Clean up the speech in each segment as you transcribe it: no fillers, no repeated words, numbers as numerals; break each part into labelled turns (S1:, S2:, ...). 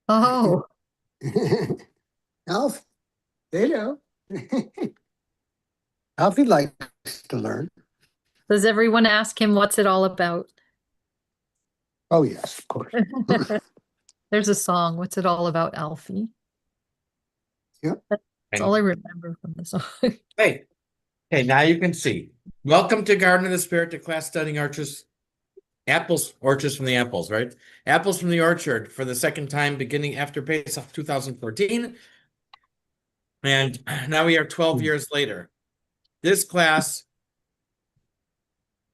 S1: Oh,
S2: Alf, they know. Alfie likes to learn.
S1: does everyone ask him what's it all about?
S2: Oh, yes, of course.
S1: There's a song, What's It All About, Alfie?
S2: Yep.
S1: That's all I remember from the song.
S3: Hey, hey, now you can see. Welcome to Garden of the Spirit, to class studying orchards, orchards from the apples, right? Apples from the orchard for the second time beginning after Pesach 2014. And now we are 12 years later. This class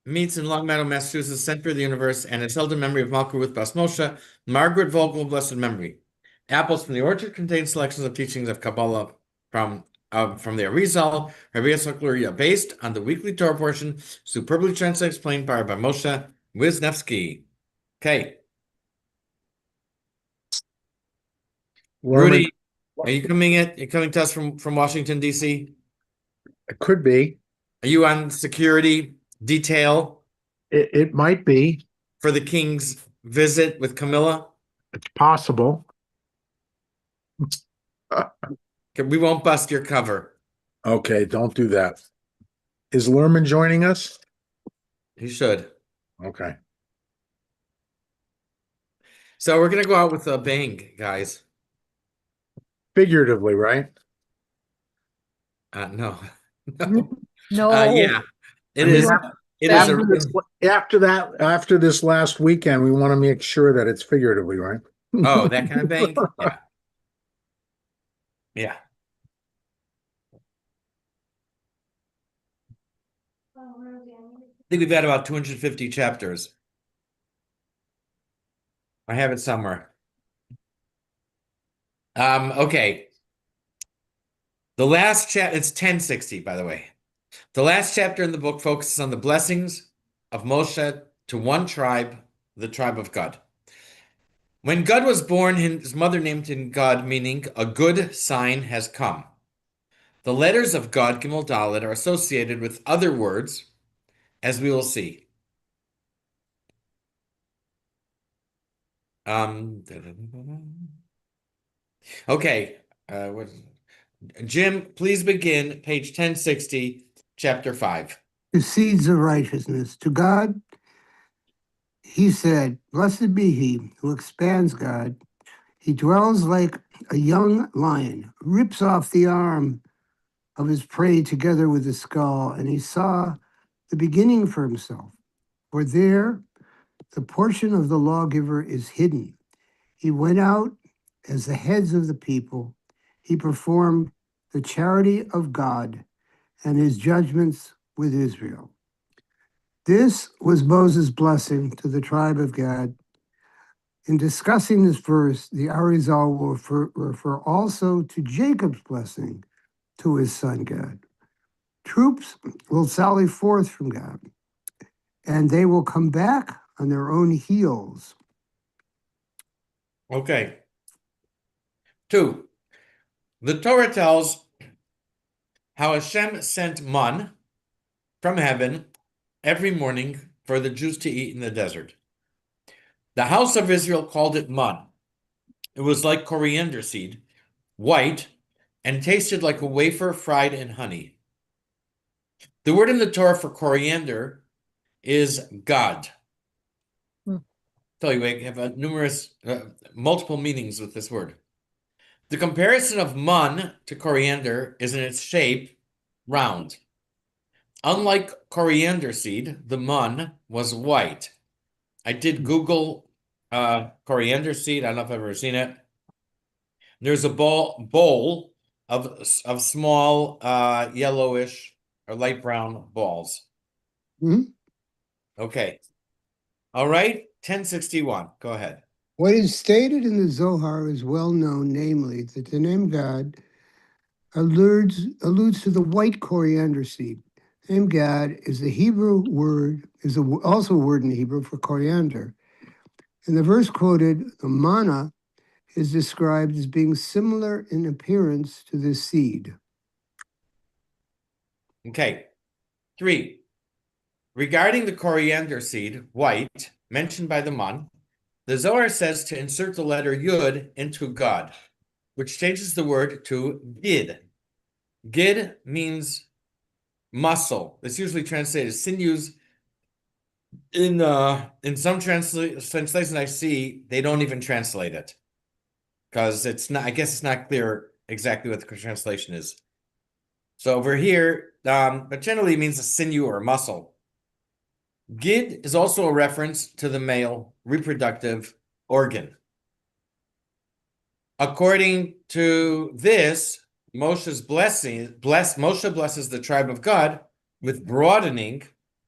S3: meets in Long Meadow, Massachusetts, center of the universe, and is held in memory of Malka Ruth Bas Moshe, Margaret Vogel, blessed memory. Apples from the Orchard contain selections of teachings of Kabbalah from the Arizal, Rabbi Yitzchak Luria, based on the weekly Torah portion, superbly translated and explained by Rabbi Moshe Wisniewski. Okay.
S4: Lerman,
S3: Rudy, are you coming to us from Washington, D.C.?
S4: it could be.
S3: Are you on security detail
S4: It might be.
S3: for the king's visit with Camilla?
S4: It's possible.
S3: Okay, we won't bust your cover.
S4: Okay, don't do that. Is Lerman joining us?
S3: He should.
S4: Okay.
S3: So we're gonna go out with a bang, guys.
S4: Figuratively, right?
S3: No, no.
S1: No.
S3: Yeah, it
S4: I mean,
S3: is. It is a.
S4: after this last weekend, we want to make sure that it's figuratively, right?
S3: Oh, that kind of bang. Yeah, yeah. I think we've had about 250 chapters. I have it somewhere. Okay. The last chapter, it's 1060, by the way. The last chapter in the book focuses on the blessings of Moshe to one tribe, the tribe of Gad. When Gad was born, his mother named him Gad, meaning a good sign has come. The letters of Gad, Gimel Dalet, are associated with other words, as we will see. Okay. Jim, please begin page 1060, chapter 5.
S2: The seeds of righteousness. To God, he said, Blessed be he who expands God. He dwells like a young lion, rips off the arm of his prey together with the skull, and he saw the beginning for himself. For there, the portion of the lawgiver is hidden. He went out as the heads of the people. He performed the charity of God and his judgments with Israel. This was Moses' blessing to the tribe of Gad. In discussing this verse, the Arizal will refer also to Jacob's blessing to his son Gad. Troops will sally forth from Gad, and they will come back on their own heels.
S3: Okay. 2. The Torah tells how Hashem sent man from heaven every morning for the Jews to eat in the desert. The house of Israel called it man. It was like coriander seed, white, and tasted like a wafer fried in honey. The word in the Torah for coriander is Gad. Tell you, we have multiple meanings with this word. The comparison of man to coriander is in its shape round. Unlike coriander seed, the man was white. I did Google coriander seed. I don't know if I've ever seen it. There's a bowl of small yellowish or light brown balls.
S2: Mhm.
S3: Okay. All right. 1061. Go ahead.
S2: What is stated in the Zohar is well known, namely that the name God alludes to the white coriander seed. The name Gad is the Hebrew word, also a word in Hebrew for coriander. In the verse quoted, the manna is described as being similar in appearance to this seed.
S3: Okay. 3. Regarding the coriander seed, white, mentioned by the man, The Zohar says to insert the letter Yud into God, which changes the word to Gid. Gid means muscle. It's usually translated sinews. In some translation I see, they don't even translate it because it's not. I guess it's not clear exactly what the translation is. So over here, but generally it means a sinew or a muscle. Gid is also a reference to the male reproductive organ. According to this, Moshe blesses the tribe of God with broadening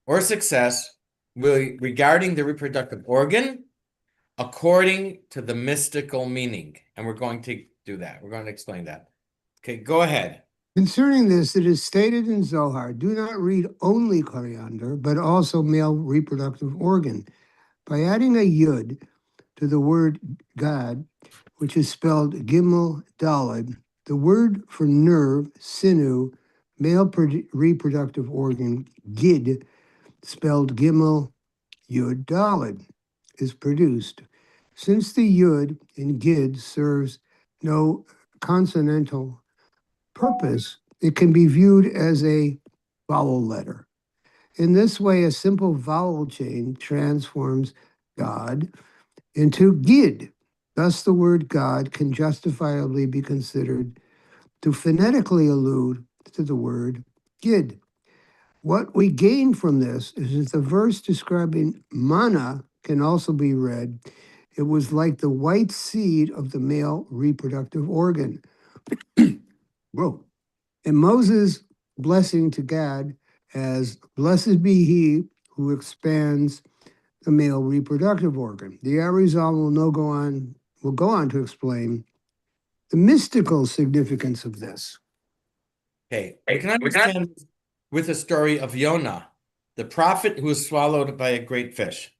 S3: or success regarding the reproductive organ according to the mystical meaning. And we're going to do that. We're going to explain that. Okay, go ahead.
S2: Concerning this, it is stated in Zohar, do not read only coriander, but also male reproductive organ. By adding a yud to the word God, which is spelled Gimel Daled, the word for nerve, sinew, male reproductive organ, Gid, spelled Gimel Yud Daled, is produced. Since the Yud in Gid serves no consonantal purpose, it can be viewed as a vowel letter. In this way, a simple vowel change transforms God into Gid. Thus, the word God can justifiably be considered to phonetically allude to the word Gid. What we gain from this is that the verse describing manna can also be read. It was like the white seed of the male reproductive organ. Whoa. And Moses' blessing to God as blessed be he who expands the male reproductive organ. The Arizal will go on to explain the mystical significance of this.
S3: Okay, we can understand with the story of Yonah, the prophet who was swallowed by a great fish.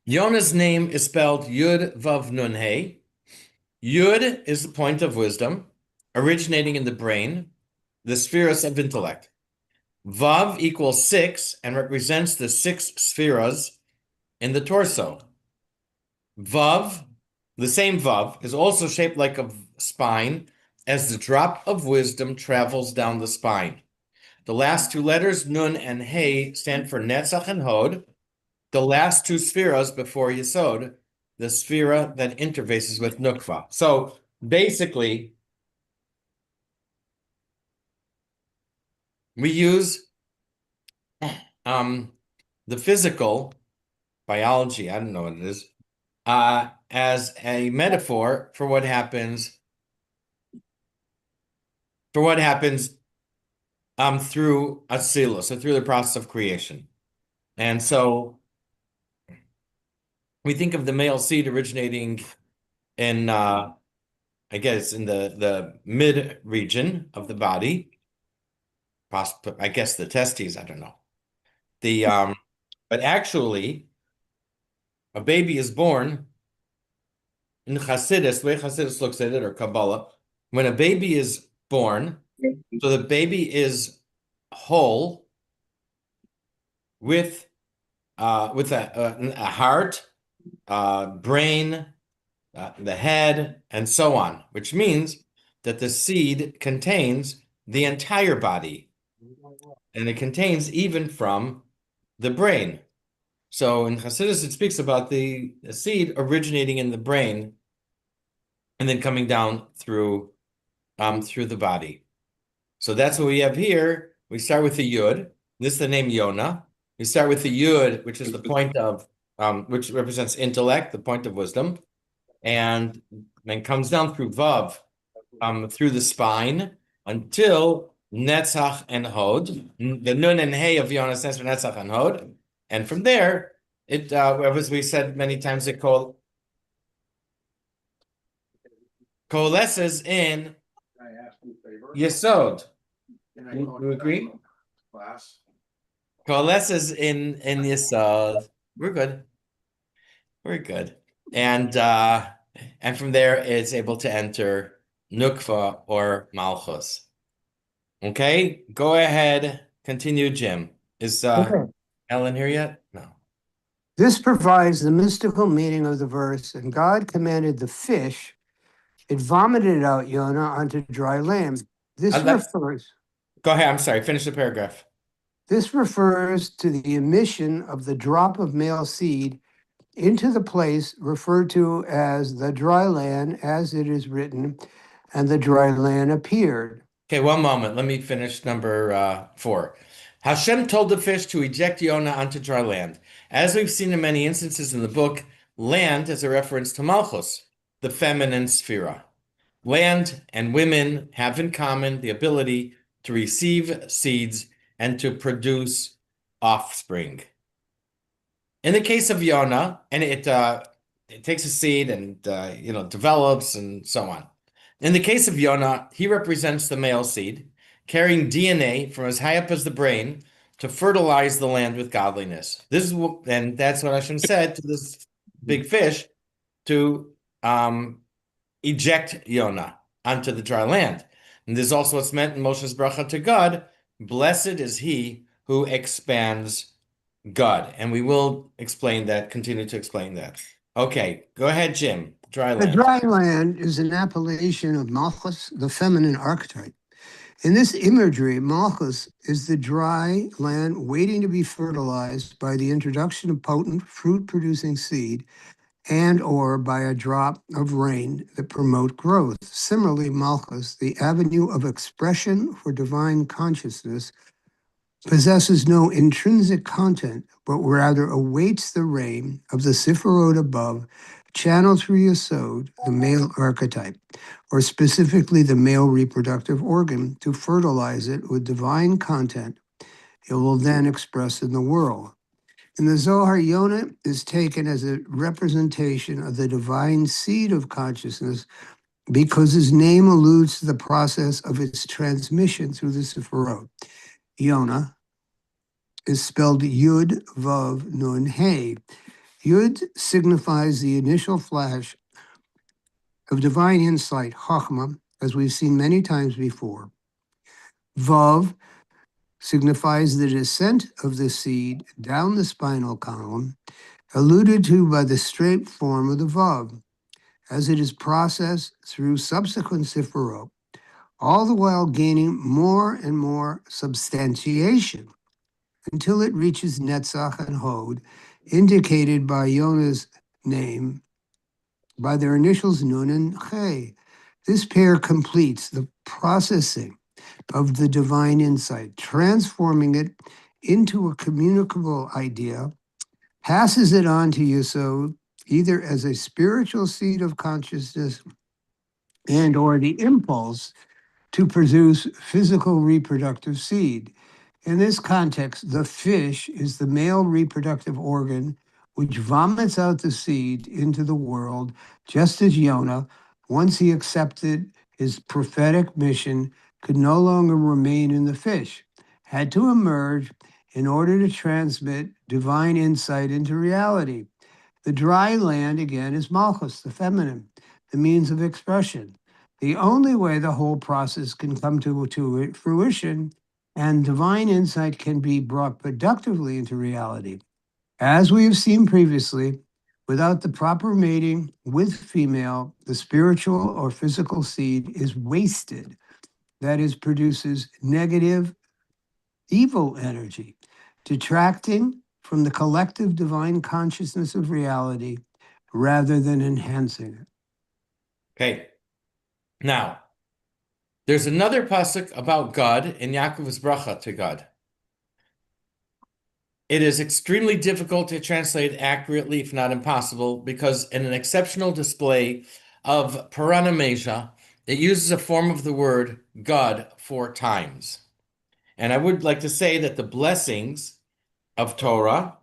S3: Yonah's name is spelled Yud Vav Nun Hey. Yud is the point of wisdom, originating in the brain, the spheres of intellect. Vav equals 6 and represents the 6 spheres in the torso. Vav, the same Vav, is also shaped like a spine as the drop of wisdom travels down the spine. The last two letters, Nun and Hey, stand for Netzach and Hod, the last two spheres before Yesod, the sphera that interfaces with Nukva. So basically, we use the physical biology, I don't know what it is, as a metaphor for what happens through Atzilus, so through the process of creation. And so we think of the male seed originating in I guess in the mid region of the body, I guess the testes, I don't know. But actually a baby is born in Chassidus, the way Chassidus looks at it, or Kabbalah, when a baby is born, so the baby is whole with a heart, brain, the head, and so on, which means that the seed contains the entire body, and it contains even from the brain. So in Hasidus, it speaks about the seed originating in the brain and then coming down through the body. So that's what we have here. We start with the Yud. This is the name Yonah. We start with the Yud, which is the point of, which represents intellect, the point of wisdom, and then comes down through Vav, through the spine until Netzach and Hod. The Nun and Hey of Yonah stands for Netzach and Hod. And from there, it, as we said many times, it coalesces in Yesod. You agree? Coalesces in Yesod. We're good. We're good. And from there, it's able to enter Nukva or Malchus. Okay, go ahead. Continue, Jim. Is Ellen here yet? No.
S2: This provides the mystical meaning of the verse, and God commanded the fish, it vomited out Yonah onto dry land. This
S3: Let's
S2: refers
S3: go ahead. I'm sorry. Finish the paragraph.
S2: this refers to the emission of the drop of male seed into the place referred to as the dry land, as it is written, and the dry land appeared.
S3: Okay, one moment. Let me finish number 4. Hashem told the fish to eject Yonah onto dry land. As we've seen in many instances in the book, land is a reference to Malchus, the feminine sphera. Land and women have in common the ability to receive seeds and to produce offspring. In the case of Yonah, and it takes a seed and develops and so on. In the case of Yonah, he represents the male seed, carrying DNA from as high up as the brain to fertilize the land with godliness. And that's what Hashem said to this big fish to eject Yonah onto the dry land. And this is also what's meant in Moshe's bracha to God. Blessed is he who expands God. And we will explain that, continue to explain that. Okay, go ahead, Jim. Dry
S2: The
S3: land.
S2: dry land is an appellation of Malchus, the feminine archetype. In this imagery, Malchus is the dry land waiting to be fertilized by the introduction of potent fruit-producing seed and or by a drop of rain that promote growth. Similarly, Malchus, the avenue of expression for divine consciousness, possesses no intrinsic content, but rather awaits the rain of the Sephiroth above, channeled through Yesod, the male archetype, or specifically the male reproductive organ, to fertilize it with divine content it will then express in the world. In the Zohar, Yonah is taken as a representation of the divine seed of consciousness because his name alludes to the process of its transmission through the Sephiroth. Yonah is spelled Yud Vav Nun Hey. Yud signifies the initial flash of divine insight, Chachma, as we've seen many times before. Vav signifies the descent of the seed down the spinal column, alluded to by the straight form of the Vav, as it is processed through subsequent Sephiroth, all the while gaining more and more substantiation until it reaches Netzach and Hod, indicated by Yonah's name, by their initials Nun and Che. This pair completes the processing of the divine insight, transforming it into a communicable idea, passes it on to Yesod, either as a spiritual seed of consciousness and or the impulse to produce physical reproductive seed. In this context, the fish is the male reproductive organ which vomits out the seed into the world, just as Yonah, once he accepted his prophetic mission, could no longer remain in the fish, had to emerge in order to transmit divine insight into reality. The dry land, again, is Malchus, the feminine, the means of expression. The only way the whole process can come to fruition and divine insight can be brought productively into reality. As we have seen previously, without the proper mating with female, the spiritual or physical seed is wasted. That is, produces negative, evil energy, detracting from the collective divine consciousness of reality rather than enhancing it.
S3: Okay. Now, there's another pasuk about God in Yaakov's bracha to God. It is extremely difficult to translate accurately, if not impossible, because in an exceptional display of paranomasia, it uses a form of the word God 4 times. And I would like to say that the blessings of Torah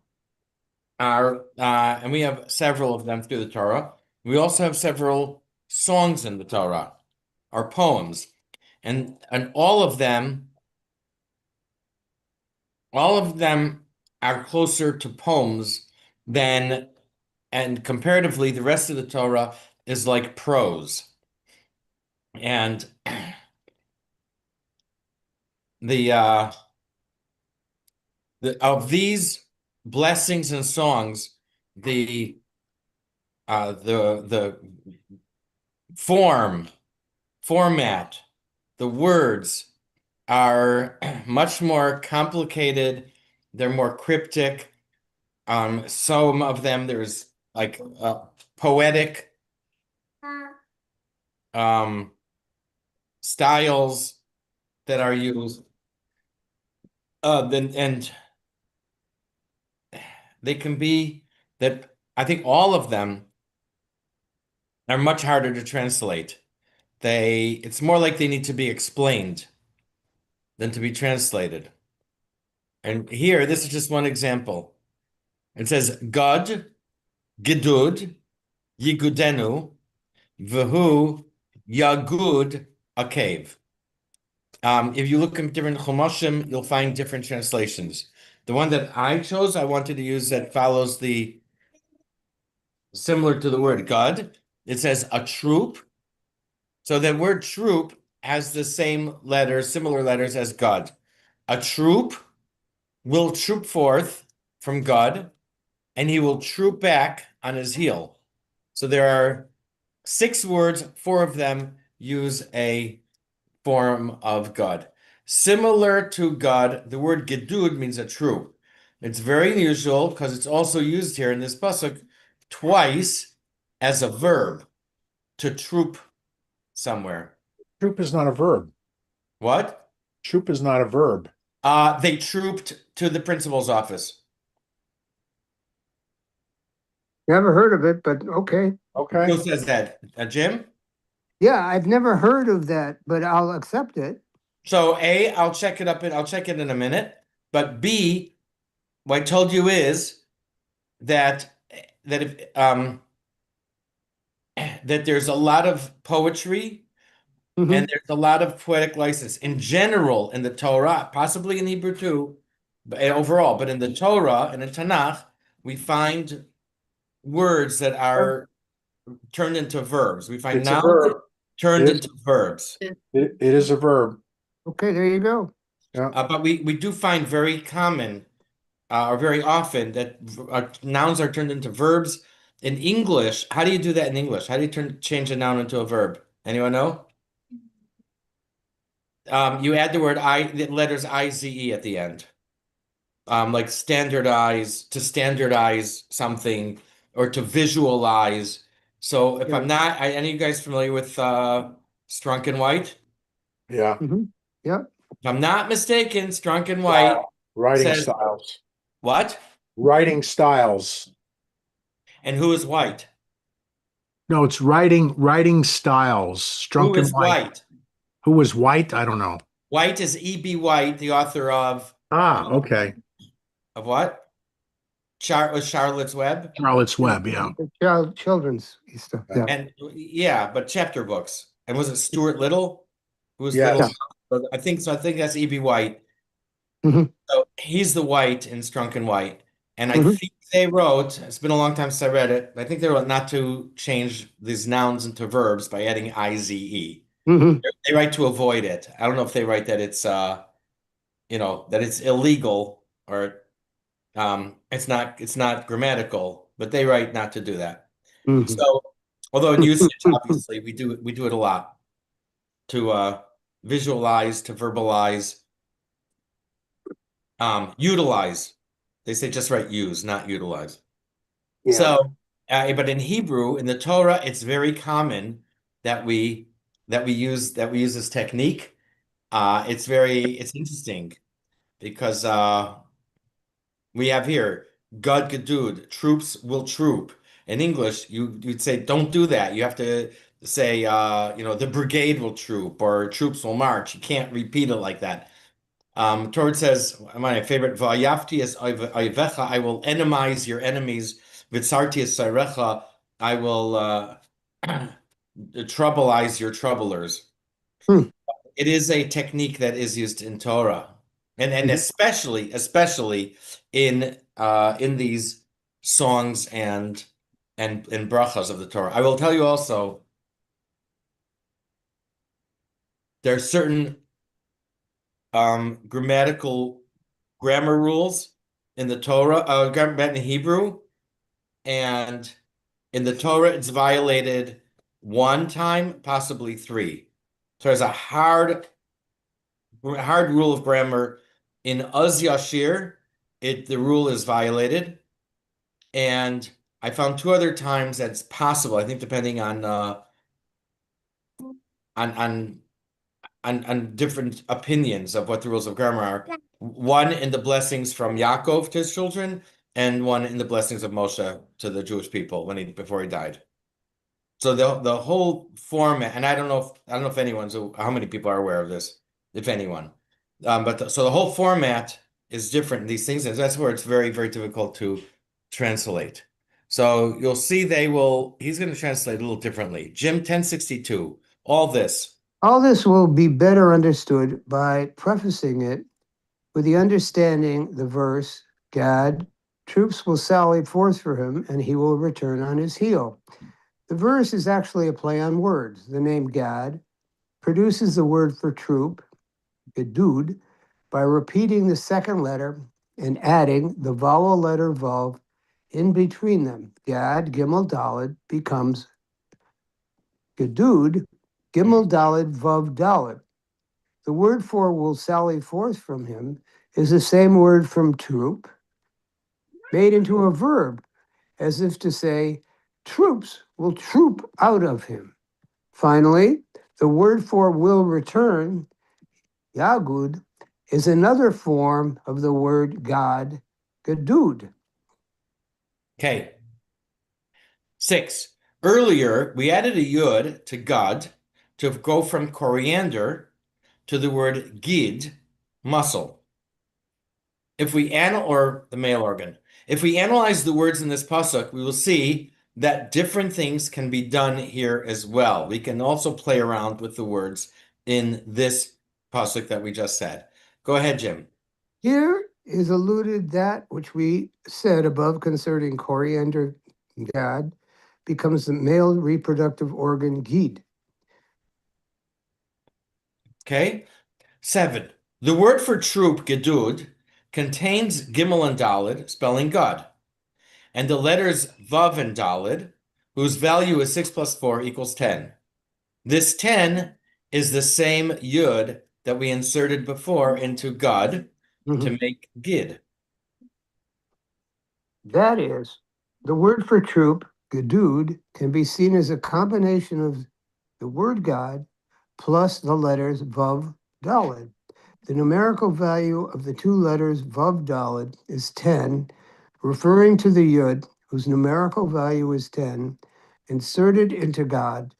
S3: are, and we have several of them through the Torah. We also have several songs in the Torah, or poems, and all of them are closer to poems than, and comparatively, the rest of the Torah is like prose. And the of these blessings and songs, the the format, the words are much more complicated. They're more cryptic. Some of them there's like poetic styles that are used. Then and they can be that I think all of them are much harder to translate. It's more like they need to be explained than to be translated. And here, this is just one example. It says, God, Gidud, Yigudenu, V'hu, Yagud, a cave. If you look in different Chumashim, you'll find different translations. The one that I chose, I wanted to use that follows the similar to the word God. It says a troop. So the word troop has the same letters, similar letters as God. A troop will troop forth from God, and he will troop back on his heel. So there are 6 words, 4 of them use a form of God. Similar to God, the word gedud means a troop. It's very unusual because it's also used here in this pasuk twice as a verb, to troop somewhere.
S4: Troop is not a verb.
S3: What?
S4: Troop is not a verb.
S3: They trooped to the principal's office.
S2: Never heard of it, but okay.
S4: Okay.
S3: Who says that? Jim?
S2: Yeah, I've never heard of that, but I'll accept it.
S3: So A, I'll check it in a minute. But B, what I told you is that if that there's a lot of poetry
S2: Mhm.
S3: and there's a lot of poetic license in general in the Torah, possibly in Hebrew too, but overall, but in the Torah and in Tanakh, we find words that are turned into verbs. We find
S4: It's a
S3: nouns
S4: verb.
S3: turned
S4: It is-
S3: into verbs.
S4: It is a verb.
S2: Okay, there you go.
S4: Yeah.
S3: But we do find very common or very often that nouns are turned into verbs. In English, how do you do that in English? How do you change a noun into a verb? Anyone know? You add the letters I-Z-E at the end. Like to standardize something or to visualize. So if
S2: Yeah.
S3: I'm not, any of you guys familiar with Strunk and White?
S4: Yeah.
S2: Yep.
S3: If I'm not mistaken, Strunk and White
S4: Writing
S3: says
S4: styles.
S3: what?
S4: Writing styles.
S3: And who is White?
S4: No, it's writing styles.
S3: Who
S4: Strunk and
S3: is
S4: White.
S3: White?
S4: Who was White? I don't know.
S3: White is E.B. White, the author of
S4: Okay.
S3: what? Charlotte's Web?
S4: Charlotte's Web, yeah.
S2: The children's stuff. Yeah.
S3: And yeah, but chapter books. And was it Stuart Little? Who was
S4: Yes.
S3: Little? I think so. I think that's E.B. White.
S2: Mhm.
S3: So he's the White in Strunk and White. And I
S2: Mhm.
S3: think they wrote, it's been a long time since I read it, but I think they wrote not to change these nouns into verbs by adding I-Z-E.
S2: Mhm.
S3: They write to avoid it. I don't know if they write that it's that it's illegal or it's not grammatical, but they write not to do that.
S2: Mhm.
S3: So although in usage, obviously we do it a lot to visualize, to verbalize, utilize. They say just write use, not utilize.
S2: Yeah.
S3: So but in Hebrew, in the Torah, it's very common that we use this technique. It's interesting because we have here God Gadud, troops will troop. In English, you'd say don't do that. You have to say the brigade will troop or troops will march. You can't repeat it like that. Torah says, my favorite, Vayafti is Oivecha, I will enemize your enemies. Vitzarti is Sarecha, I will troublize your troublers.
S2: Hmm.
S3: It is a technique that is used in Torah, and especially in these songs and brachas of the Torah. I will tell you also, there are certain grammar rules in the Torah, in Hebrew, and in the Torah, it's violated one time, possibly three. So there's a hard rule of grammar. In Az Yashir, the rule is violated. And I found two other times that's possible, I think depending on on different opinions of what the rules of grammar are. One in the blessings from Yaakov to his children, and one in the blessings of Moshe to the Jewish people before he died. So the whole format, and I don't know if anyone's how many people are aware of this, if anyone. So the whole format is different in these things, and that's where it's very, very difficult to translate. So you'll see he's going to translate a little differently. Jim 1062, all this.
S2: All this will be better understood by prefacing it with the understanding the verse, Gad, troops will sally forth for him, and he will return on his heel. The verse is actually a play on words. The name Gad produces the word for troop, gedud, by repeating the second letter and adding the vowel letter vav in between them. Gad, Gimel, Daled becomes gedud, Gimel, Daled, vav, Daled. The word for will sally forth from him is the same word from troop, made into a verb, as if to say, troops will troop out of him. Finally, the word for will return, yagud, is another form of the word God, gedud.
S3: Okay. 6. Earlier, we added a yud to God to go from coriander to the word gid, muscle. Or the male organ. If we analyze the words in this pasuk, we will see that different things can be done here as well. We can also play around with the words in this pasuk that we just said. Go ahead, Jim.
S2: Here is alluded that which we said above concerning coriander, God, becomes the male reproductive organ, gid.
S3: Okay. 7. The word for troop, gedud, contains gimel and dalid, spelling God, and the letters vav and dalid, whose value is 6 plus 4 equals 10. This 10 is the same yud that we inserted before into God to make gid.
S2: That is, the word for troop, gedud, can be seen as a combination of the word God plus the letters vav, dalid. The numerical value of the two letters vav, dalid is 10, referring to the yud, whose numerical value is 10, inserted into God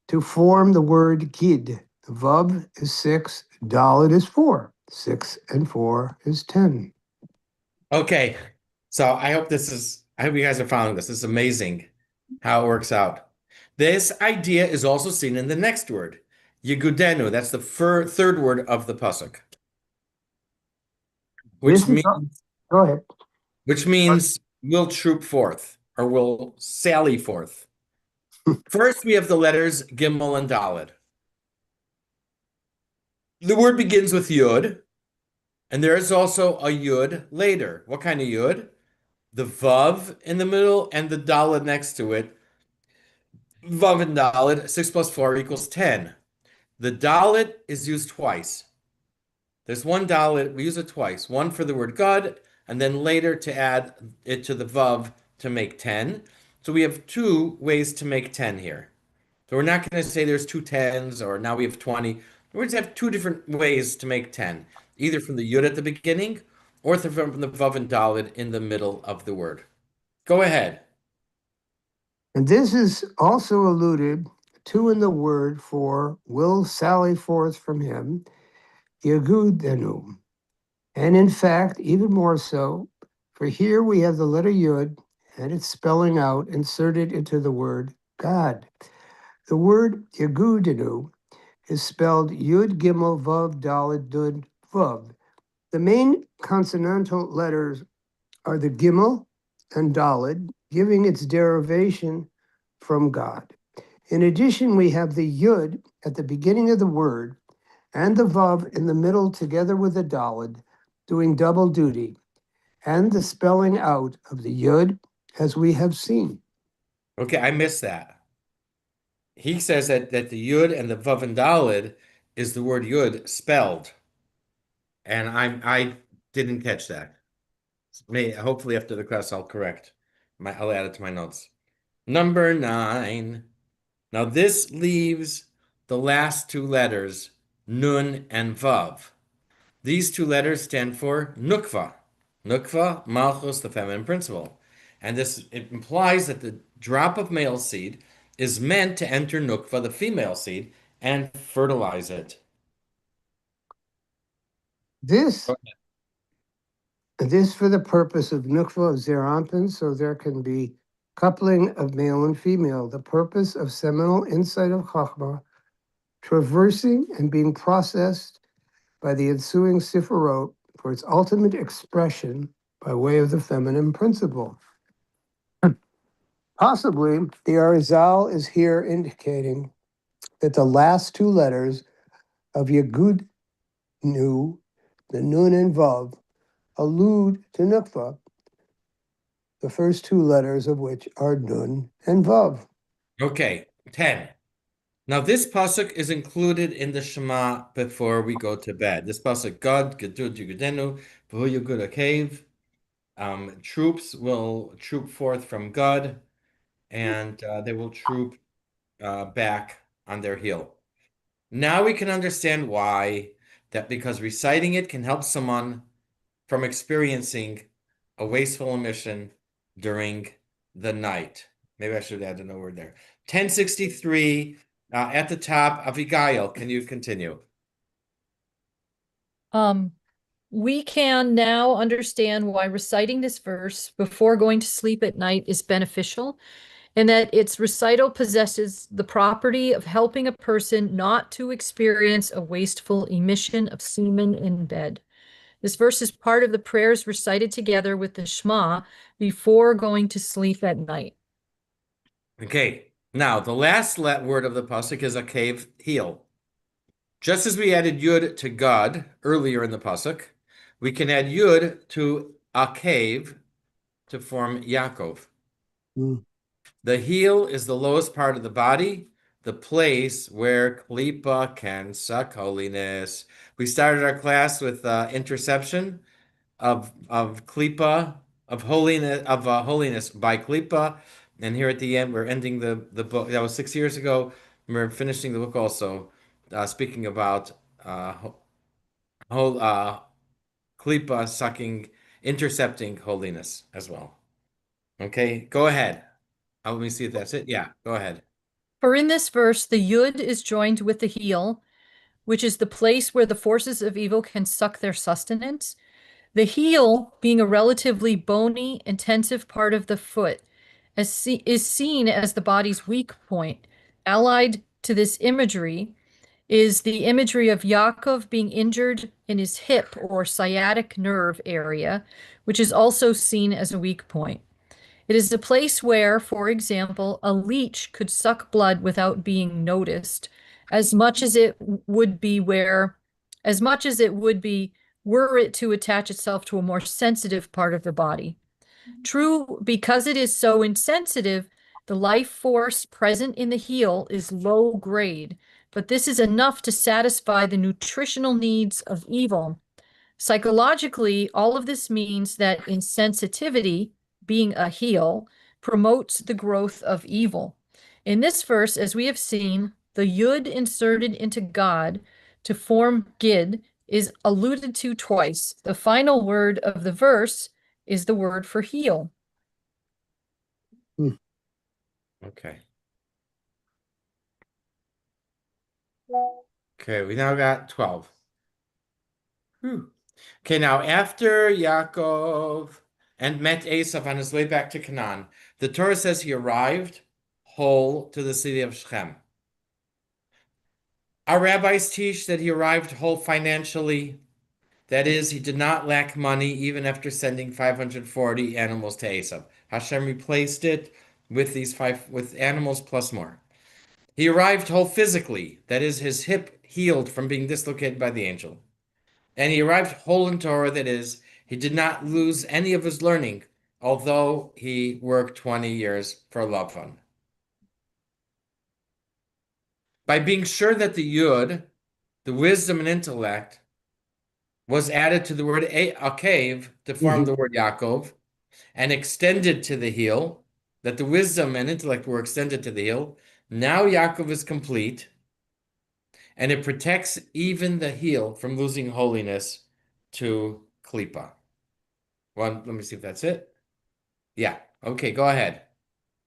S2: to form the word gid. The vav is 6, dalid is 4. 6 and 4 is 10.
S3: Okay, so I hope you guys are following this. This is amazing how it works out. This idea is also seen in the next word, Yegudenu. That's the third word of the pasuk,
S2: Go ahead.
S3: which means will troop forth or will sally forth. First, we have the letters Gimel and Daled. The word begins with Yud, and there is also a Yud later. What kind of Yud? The Vav in the middle and the Daled next to it. Vav and Daled, 6 plus 4 equals 10. The Daled is used twice. There's one Daled, we use it twice. One for the word God, and then later to add it to the Vav to make 10. So we have two ways to make 10 here. So we're not going to say there's two tens or now we have 20. We're going to have two different ways to make 10, either from the Yud at the beginning or from the Vav and Daled in the middle of the word. Go ahead.
S2: And this is also alluded to in the word for will sally forth from him, Yegudenu. And in fact, even more so, for here we have the letter Yud and its spelling out inserted into the word God. The word Yegudenu is spelled Yud Gimel Vav Daled Dud Vav. The main consonantal letters are the Gimel and Daled, giving its derivation from God. In addition, we have the Yud at the beginning of the word and the Vav in the middle together with the Daled, doing double duty, and the spelling out of the Yud as we have seen.
S3: Okay, I missed that. He says that the Yud and the Vav and Dalid is the word Yud spelled. And I didn't catch that. Hopefully after the class I'll correct. I'll add it to my notes. Number 9. Now this leaves the last two letters, Nun and Vav. These two letters stand for Nukva. Nukva, Malchus, the feminine principle. And it implies that the drop of male seed is meant to enter Nukva, the female seed, and fertilize it.
S2: This for the purpose of Nukva of Zerampin, so there can be coupling of male and female, the purpose of seminal insight of Chachma, traversing and being processed by the ensuing Sifirot for its ultimate expression by way of the feminine principle. Possibly, the Arizal is here indicating that the last two letters of Yagud Nu, the Nun and Vav, allude to Nukva, the first two letters of which are Nun and Vav.
S3: Okay, 10. Now this pasuk is included in the Shema before we go to bed. This pasuk, God, Gedud Yugudenu, V'hu Yugud Cave. Troops will troop forth from God, and they will troop back on their heel. Now we can understand why, that because reciting it can help someone from experiencing a wasteful emission during the night. Maybe I should add a word there. 1063 at the top. Abigail, can you continue?
S1: We can now understand why reciting this verse before going to sleep at night is beneficial, and that its recital possesses the property of helping a person not to experience a wasteful emission of semen in bed. This verse is part of the prayers recited together with the Shema before going to sleep at night.
S3: Okay, now the last word of the pasuk is a cave heel. Just as we added Yud to God earlier in the pasuk, we can add Yud to a cave to form Yaakov. The heel is the lowest part of the body, the place where Klippa can suck holiness. We started our class with interception of Klippa, of holiness by Klippa, and here at the end we're ending the book. That was 6 years ago. We're finishing the book also, speaking about Klippa sucking, intercepting holiness as well. Okay, go ahead. Let me see if that's it. Yeah, go ahead.
S1: For in this verse, the Yud is joined with the heel, which is the place where the forces of evil can suck their sustenance. The heel, being a relatively bony, intensive part of the foot, is seen as the body's weak point. Allied to this imagery is the imagery of Yaakov being injured in his hip or sciatic nerve area, which is also seen as a weak point. It is a place where, for example, a leech could suck blood without being noticed, as much as it would be were it to attach itself to a more sensitive part of the body. True, because it is so insensitive, the life force present in the heel is low grade, but this is enough to satisfy the nutritional needs of evil. Psychologically, all of this means that insensitivity, being a heel, promotes the growth of evil. In this verse, as we have seen, the Yud inserted into God to form Gid is alluded to twice. The final word of the verse is the word for heel.
S3: Okay. Okay, we now got 12. Okay, now after Yaakov and met Esav on his way back to Canaan, the Torah says he arrived whole to the city of Shechem. Our rabbis teach that he arrived whole financially. That is, he did not lack money even after sending 540 animals to Esav. Hashem replaced it with with animals plus more. He arrived whole physically. That is, his hip healed from being dislocated by the angel. And he arrived whole in Torah. That is, he did not lose any of his learning although he worked 20 years for Lavan. By being sure that the Yud, the wisdom and intellect, was added to the word Akev to form the word Yaakov, and extended to the heel, that the wisdom and intellect were extended to the heel, now Yaakov is complete, and it protects even the heel from losing holiness to Klippa. Let me see if that's it. Yeah. Okay, go ahead.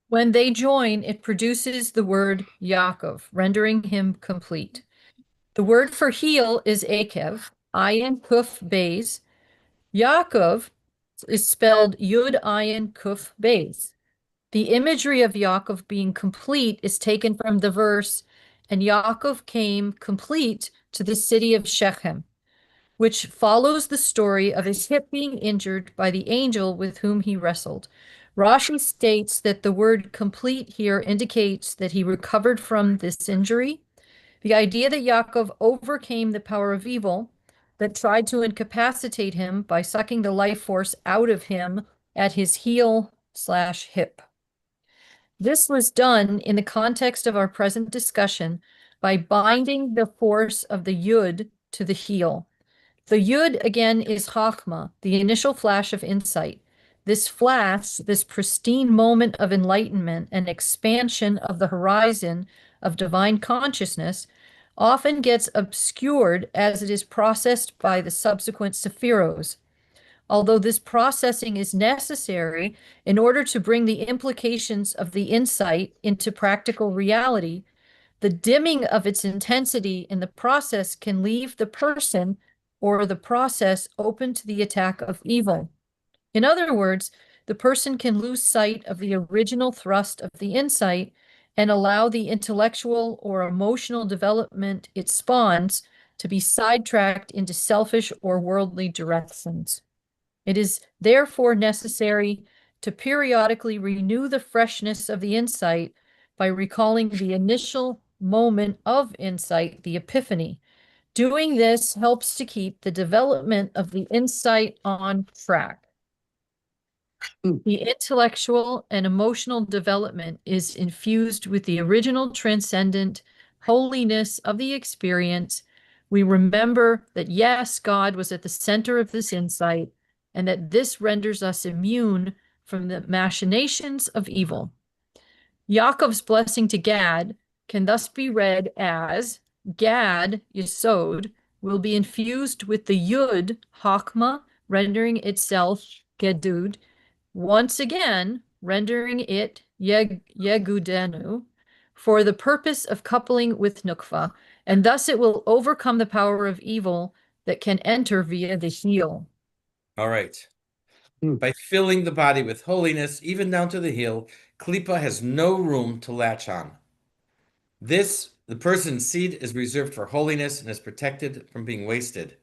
S1: When they join, it produces the word Yaakov, rendering him complete. The word for heel is Akev, Ayin Kuf Beis. Yaakov is spelled Yud Ayin Kuf Beis. The imagery of Yaakov being complete is taken from the verse, and Yaakov came complete to the city of Shechem, which follows the story of his hip being injured by the angel with whom he wrestled. Rashi states that the word complete here indicates that he recovered from this injury. The idea that Yaakov overcame the power of evil that tried to incapacitate him by sucking the life force out of him at his heel/hip. This was done in the context of our present discussion by binding the force of the Yud to the heel. The Yud, again, is Chachma, the initial flash of insight. This flash, this pristine moment of enlightenment and expansion of the horizon of divine consciousness, often gets obscured as it is processed by the subsequent sephiros. Although this processing is necessary in order to bring the implications of the insight into practical reality, the dimming of its intensity in the process can leave the person or the process open to the attack of evil. In other words, the person can lose sight of the original thrust of the insight and allow the intellectual or emotional development it spawns to be sidetracked into selfish or worldly directions. It is therefore necessary to periodically renew the freshness of the insight by recalling the initial moment of insight, the epiphany. Doing this helps to keep the development of the insight on track. The intellectual and emotional development is infused with the original transcendent holiness of the experience. We remember that, yes, God was at the center of this insight, and that this renders us immune from the machinations of evil. Yaakov's blessing to Gad can thus be read as Gad, Yesod, will be infused with the Yud, Hakma, rendering itself Gedud, once again rendering it Yegudenu, for the purpose of coupling with Nukva, and thus it will overcome the power of evil that can enter via the heel.
S3: All right. By filling the body with holiness, even down to the heel, Klippa has no room to latch on. The person's seed is reserved for holiness and is protected from being wasted.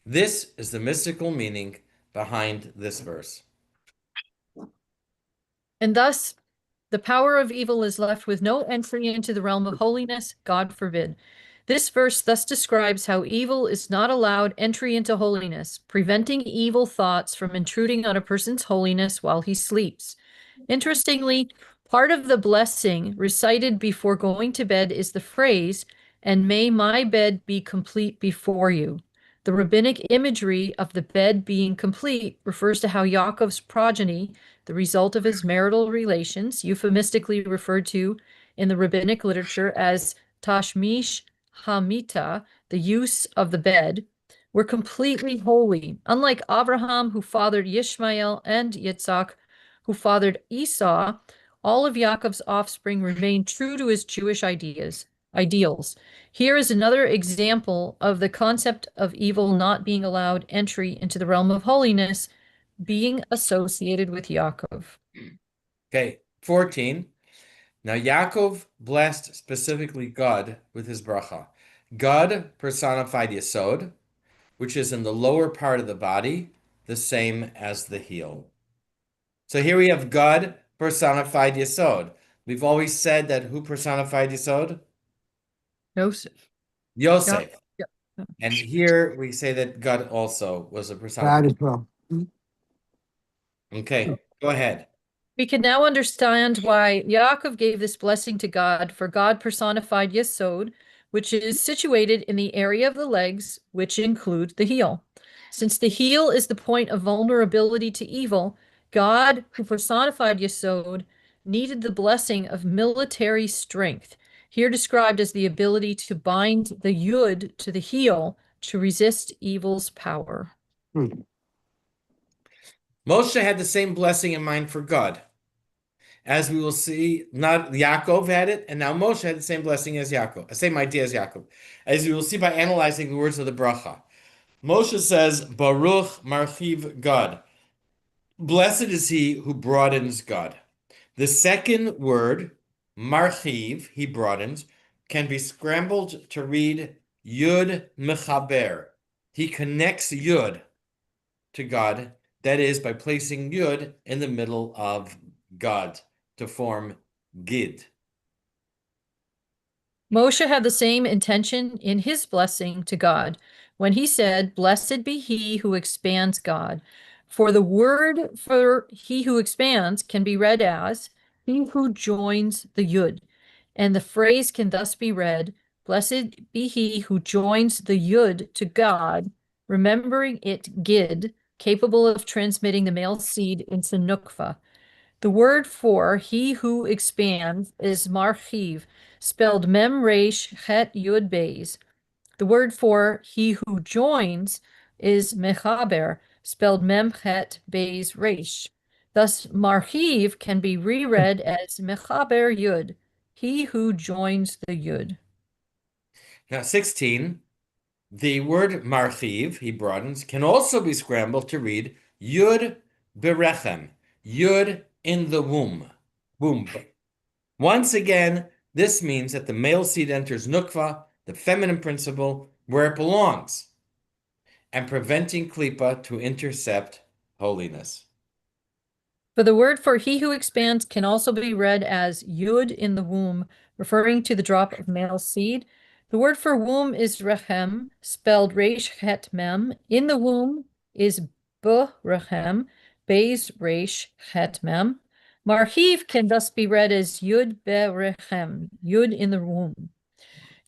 S3: This is the mystical meaning behind this verse.
S1: And thus, the power of evil is left with no entry into the realm of holiness, God forbid. This verse thus describes how evil is not allowed entry into holiness, preventing evil thoughts from intruding on a person's holiness while he sleeps. Interestingly, part of the blessing recited before going to bed is the phrase, "And may my bed be complete before you." The rabbinic imagery of the bed being complete refers to how Yaakov's progeny, the result of his marital relations, euphemistically referred to in the rabbinic literature as tashmish hamita, the use of the bed, were completely holy. Unlike Abraham, who fathered Yishmael, and Yitzhak, who fathered Esau, all of Yaakov's offspring remained true to his Jewish ideals. Here is another example of the concept of evil not being allowed entry into the realm of holiness being associated with Yaakov.
S3: Okay, 14. Now Yaakov blessed specifically God with his bracha. God personified Yesod, which is in the lower part of the body, the same as the heel. So here we have God personified Yesod. We've always said that who personified Yesod?
S1: Joseph.
S3: Yosef.
S1: Yep.
S3: And here we say that God also was a
S2: God
S3: personification.
S2: as well.
S3: Okay. Go ahead.
S1: We can now understand why Yaakov gave this blessing to God, for God personified Yesod, which is situated in the area of the legs, which include the heel. Since the heel is the point of vulnerability to evil, God, who personified Yesod, needed the blessing of military strength, here described as the ability to bind the Yud to the heel to resist evil's power.
S3: Moshe had the same blessing in mind for God. As we will see, not Yaakov had it, and now Moshe had the same blessing as Yaakov, the same idea as Yaakov. As we will see by analyzing the words of the bracha. Moshe says, Baruch Marchiv God. Blessed is he who broadens God. The second word, Marchiv, he broadens, can be scrambled to read Yud Mechaber. He connects Yud to God, that is, by placing Yud in the middle of God to form Gid.
S1: Moshe had the same intention in his blessing to God when he said, Blessed be he who expands God. For the word for he who expands can be read as he who joins the Yud. And the phrase can thus be read, Blessed be he who joins the Yud to God, remembering it Gid, capable of transmitting the male seed into Nukva. The word for he who expands is marchiv, spelled mem resh het yud beis. The word for he who joins is mechaber, spelled mem het beis resh. Thus, marchiv can be reread as mechaber yud, he who joins the yud.
S3: Now, 16, the word marchiv, he broadens, can also be scrambled to read Yud berechem, Yud in the womb. Once again, this means that the male seed enters nukva, the feminine principle, where it belongs, and preventing klipa to intercept holiness.
S1: For the word for he who expands can also be read as yud in the womb, referring to the drop of male seed. The word for womb is rechem, spelled resh het mem. In the womb is b rechem, beis resh het mem. Marhiv can thus be read as yud be rechem, yud in the womb.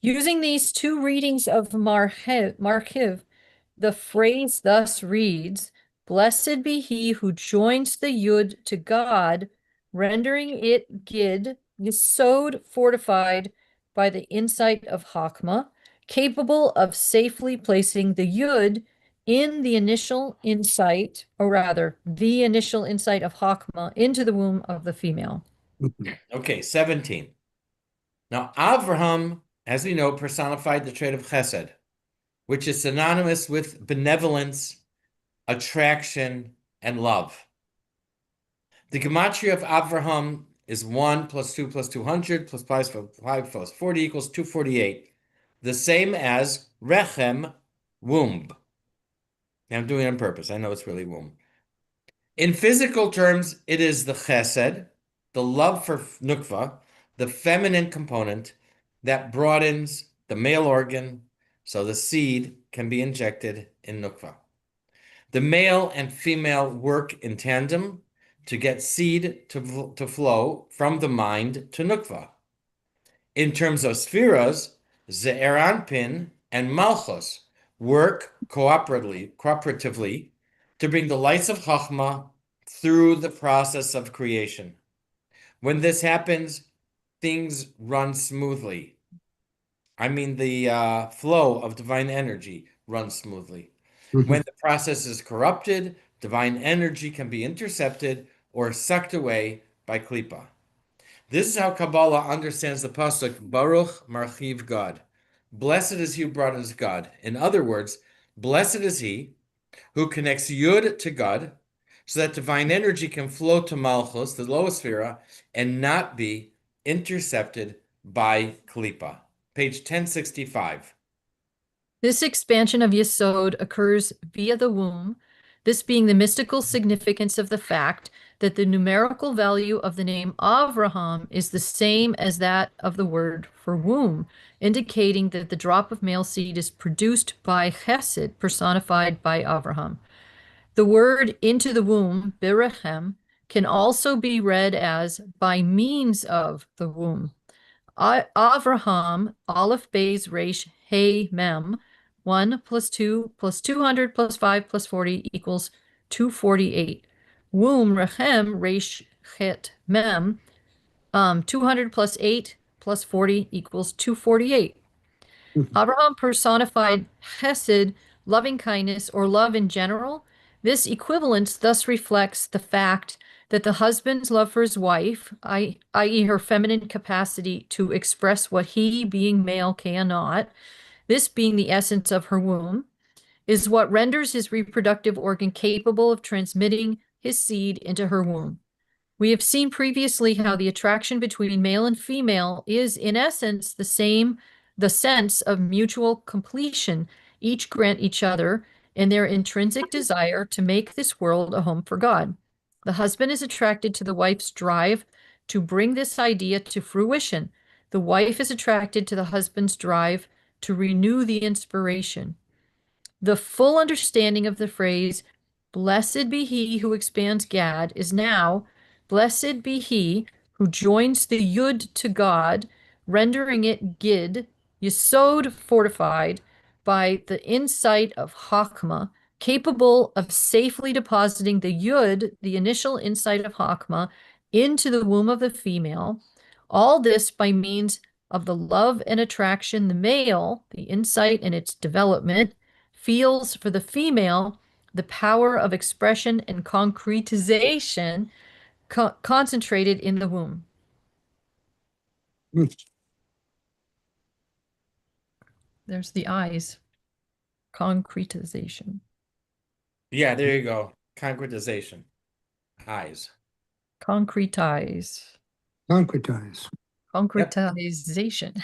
S1: Using these two readings of marhiv, the phrase thus reads, Blessed be he who joins the Yud to God, rendering it Gid, Yesod fortified by the insight of Hakma, capable of safely placing the Yud in the initial insight, or rather, the initial insight of Hakma into the womb of the female.
S3: Okay, 17. Now, Avraham, as we know, personified the trait of chesed, which is synonymous with benevolence, attraction, and love. The gematria of Avraham is 1 plus 2 plus 200 plus 5 plus 40 equals 248, the same as rechem, womb. I'm doing it on purpose. I know it's really womb. In physical terms, it is the chesed, the love for nukva, the feminine component that broadens the male organ so the seed can be injected in nukva. The male and female work in tandem to get seed to flow from the mind to nukva. In terms of spheras, Ze'er Anpin and Malchus work cooperatively to bring the lights of Chachma through the process of creation. When this happens, things run smoothly. I mean, the flow of divine energy runs smoothly. When the process is corrupted, divine energy can be intercepted or sucked away by klipa. This is how Kabbalah understands the pasuk Baruch Marchiv God. Blessed is he who broadens God. In other words, blessed is he who connects Yud to God, so that divine energy can flow to Malchus, the lowest sphere, and not be intercepted by klipa. Page 1065.
S1: This expansion of Yesod occurs via the womb, this being the mystical significance of the fact that the numerical value of the name Avraham is the same as that of the word for womb, indicating that the drop of male seed is produced by Chesed, personified by Avraham. The word into the womb, Berechem, can also be read as by means of the womb. Avraham, Aleph Beis Resh Hey Mem, 1 plus 2 plus 200 plus 5 plus 40 equals 248. Womb Rechem Resh Het Mem, 200 plus 8 plus 40 equals 248. Abraham personified chesed, loving kindness, or love in general. This equivalence thus reflects the fact that the husband's love for his wife, i.e., her feminine capacity to express what he, being male, cannot, this being the essence of her womb, is what renders his reproductive organ capable of transmitting his seed into her womb. We have seen previously how the attraction between male and female is, in essence, the sense of mutual completion each grant each other in their intrinsic desire to make this world a home for God. The husband is attracted to the wife's drive to bring this idea to fruition. The wife is attracted to the husband's drive to renew the inspiration. The full understanding of the phrase, blessed be he who expands Gad, is now, blessed be he who joins the Yud to God, rendering it Gid, Yesod fortified by the insight of Chachma, capable of safely depositing the Yud, the initial insight of Chachma, into the womb of the female. All this by means of the love and attraction the male, the insight in its development, feels for the female, the power of expression and concretization concentrated in the womb. There's the eyes. Concretization.
S3: Yeah, there you go. Concretization. Eyes.
S1: Concretize.
S2: Concretize.
S1: Concretization.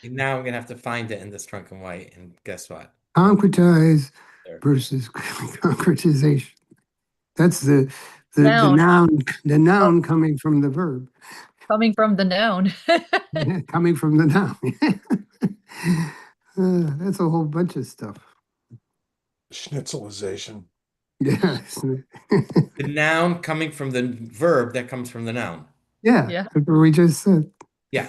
S3: Now I'm gonna have to find it in this Trunk and White, and guess what?
S2: Concretize
S3: There.
S2: versus concretization. That's the
S1: Noun.
S2: noun coming from the verb.
S1: Coming from the noun.
S2: Coming from the noun. That's a whole bunch of stuff.
S4: Schnitzelization.
S2: Yes.
S3: The noun coming from the verb that comes from the noun.
S2: Yeah,
S1: Yeah.
S2: that's what we just said.
S3: Yeah.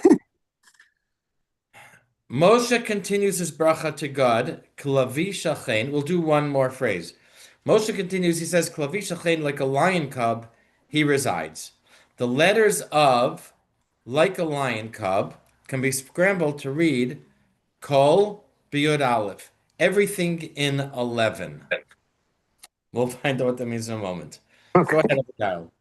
S3: Moshe continues his bracha to God. Klavi shachen. We'll do one more phrase. Moshe continues, he says, Klavi shachen, like a lion cub, he resides. The letters of like a lion cub can be scrambled to read Kol Biyud Aleph. Everything in 11. We'll find out what that means in a moment. Go ahead, Abigail.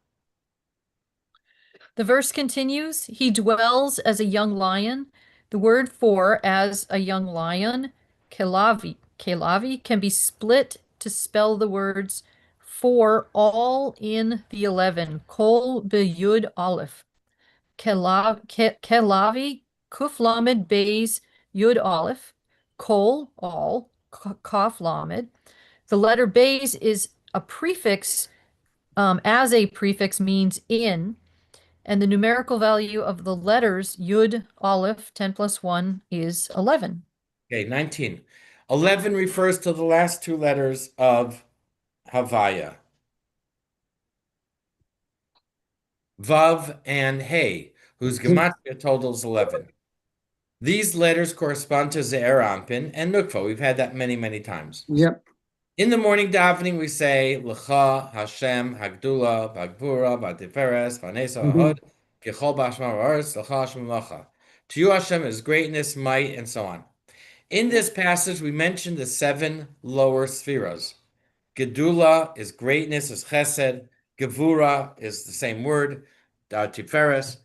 S1: The verse continues, he dwells as a young lion. The word for as a young lion, kelavi, can be split to spell the words for all in the 11, kol beyud aleph. Kelavi, kuf lamed beis yud aleph, kol, all, kaf lamed. The letter beis is a prefix, as a prefix means in, and the numerical value of the letters Yud, Aleph, 10 plus 1 is 11.
S3: Okay, 19. 11 refers to the last two letters of Havaya. Vav and Hey, whose gematria totals 11. These letters correspond to Ze'er Anpin and Nukva. We've had that many, many times.
S2: Yep.
S3: In the morning davening, we say L'cha, Hashem, Hagdula, Bagvura, Batiferes, Vanesa, Ahod, Kichol Bashma V'aretz, L'cha Hashem L'cha. To you, Hashem, is greatness, might, and so on. In this passage, we mentioned the 7 lower spheros. Gedula is greatness, is chesed. Gevura is the same word. Tiferes.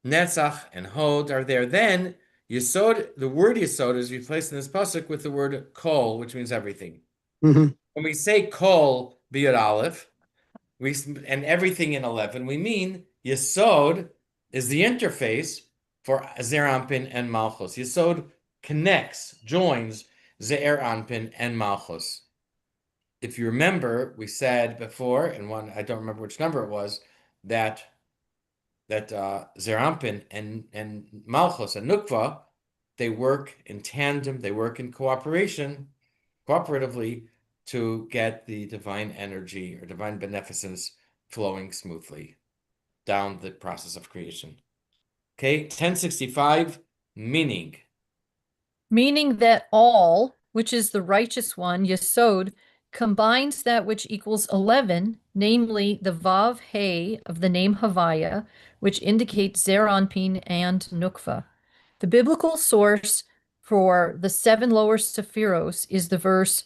S3: Netzach and Hod are there. Then Yesod, the word Yesod is replaced in this pasuk with the word Kol, which means everything.
S2: Mhm.
S3: When we say Kol Biyud Aleph, and everything in 11, we mean Yesod is the interface for Ze'er Anpin and Malchus. Yesod connects, joins Ze'er Anpin and Malchus. If you remember, we said before, and one I don't remember which number it was, that Ze'er Anpin and Malchus and Nukva, they work in tandem, they work in cooperatively to get the divine energy or divine beneficence flowing smoothly down the process of creation. Okay, 1065, meaning.
S1: Meaning that all, which is the righteous one, Yesod, combines that which equals 11, namely the Vav He of the name Havaya, which indicates Zeranpin and Nukva. The biblical source for the seven lower Sephiros is the verse,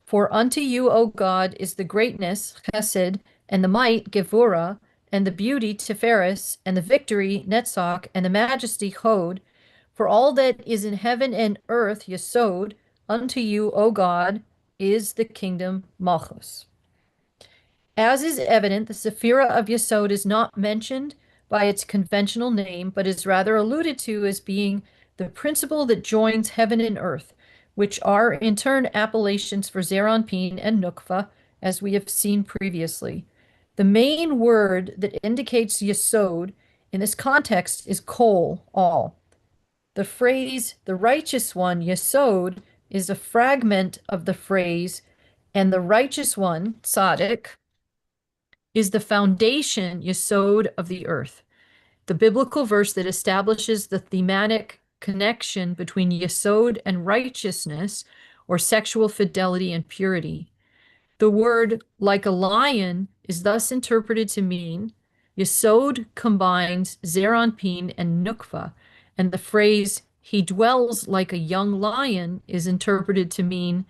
S1: "For unto you, O God, is the greatness, Chesed, and the might, Gevurah, and the beauty, Tiferes, and the victory, Netzach, and the majesty, Hod. For all that is in heaven and earth, Yesod, unto you, O God, is the kingdom, Malchus." As is evident, the Sephira of Yesod is not mentioned by its conventional name, but is rather alluded to as being the principle that joins heaven and earth, which are in turn appellations for Zeranpin and Nukva, as we have seen previously. The main word that indicates Yesod in this context is kol, all. The phrase, the righteous one, Yesod, is a fragment of the phrase, and the righteous one, Tzaddik, is the foundation, Yesod, of the earth. The biblical verse that establishes the thematic connection between Yesod and righteousness, or sexual fidelity and purity. The word like a lion is thus interpreted to mean Yesod combines Zeranpin and Nukva, and the phrase he dwells like a young lion is interpreted to mean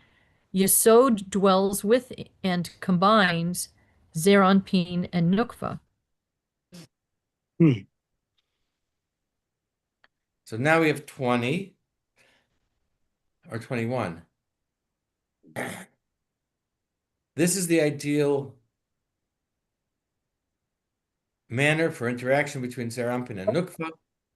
S1: Yesod dwells with and combines Zeranpin and Nukva.
S2: Hmm.
S3: So now we have 20 or 21. This is the ideal manner for interaction between Zerampin and Nukva.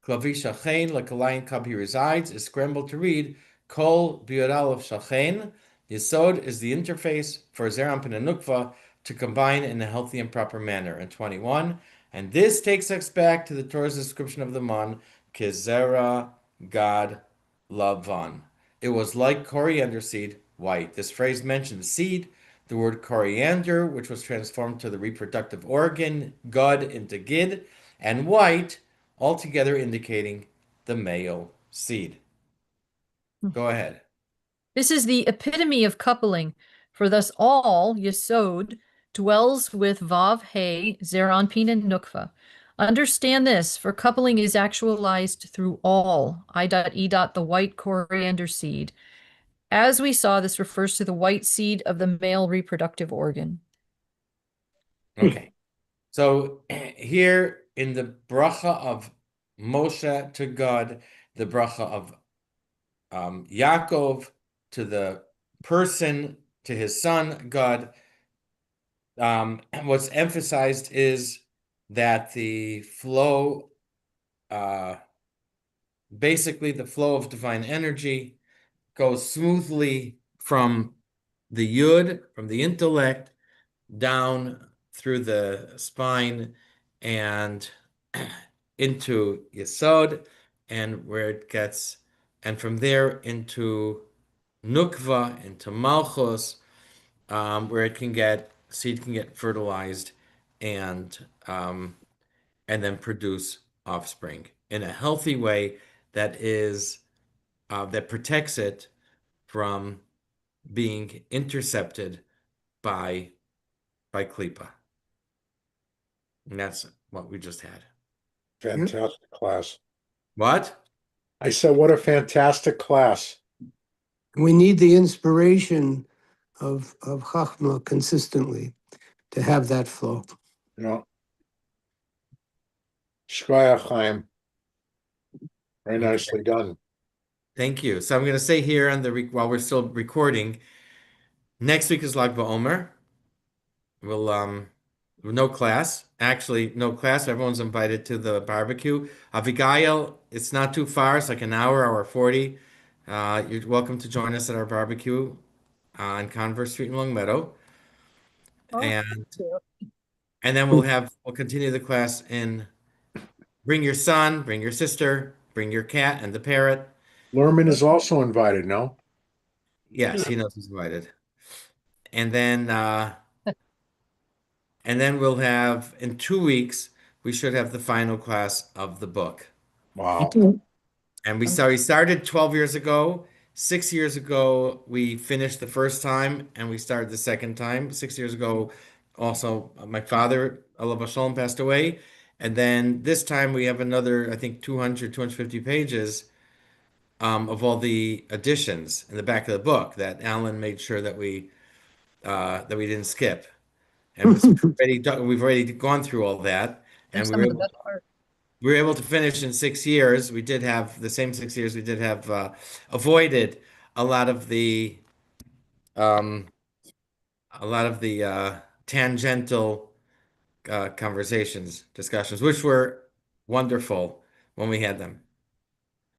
S3: Klavi Shachain, like a lion cub he resides, is scrambled to read Kol Bioral of Shachain. Yesod is the interface for Zerampin and Nukva to combine in a healthy and proper manner. And 21. And this takes us back to the Torah's description of the man, Kezera Gad Lavan. It was like coriander seed, white. This phrase mentions seed. The word coriander, which was transformed to the reproductive organ, gud into gid, and white, altogether indicating the male seed. Go ahead.
S1: This is the epitome of coupling, for thus all, Yesod, dwells with Vav He, Zeranpin, and Nukva. Understand this, for coupling is actualized through all, I.E. the white coriander seed. As we saw, this refers to the white seed of the male reproductive organ.
S3: Okay. So here in the bracha of Moshe to God, the bracha of Yaakov to the person, to his son, God, what's emphasized is that the flow, basically the flow of divine energy goes smoothly from the yud, from the intellect, down through the spine and into Yesod, and where it gets, and from there into Nukva, into Malchus, where seed can get fertilized and then produce offspring in a healthy way that protects it from being intercepted by Klippa. And that's what we just had.
S4: Fantastic class.
S3: What?
S4: I said, what a fantastic class.
S2: We need the inspiration of Chachma consistently to have that flow.
S4: You know, Shkoyach Chaim. Very nicely done.
S3: Thank you. So I'm going to say here while we're still recording, next week is Lag BaOmer. We'll no class. Actually, no class. Everyone's invited to the barbecue. Abigail, it's not too far. It's like an hour 40. You're welcome to join us at our barbecue on Converse Street in Long Meadow. And then we'll continue the class in bring your son, bring your sister, bring your cat and the parrot.
S4: Lerman is also invited, no?
S3: Yes, he knows he's invited. And then And then we'll have, in 2 weeks, we should have the final class of the book.
S4: Wow.
S3: And we started 12 years ago. 6 years ago, we finished the first time and we started the second time. 6 years ago, also, my father, Allah Shalom, passed away. And then this time we have another, I think, 200, 250 pages of all the additions in the back of the book that Alan made sure that we didn't skip. And so we've already gone through all that,
S1: There's
S3: and
S1: some of the best part.
S3: we were able to finish in 6 years. We did have the same 6 years. We did have avoided a lot of the um, tangential conversations, discussions, which were wonderful when we had them.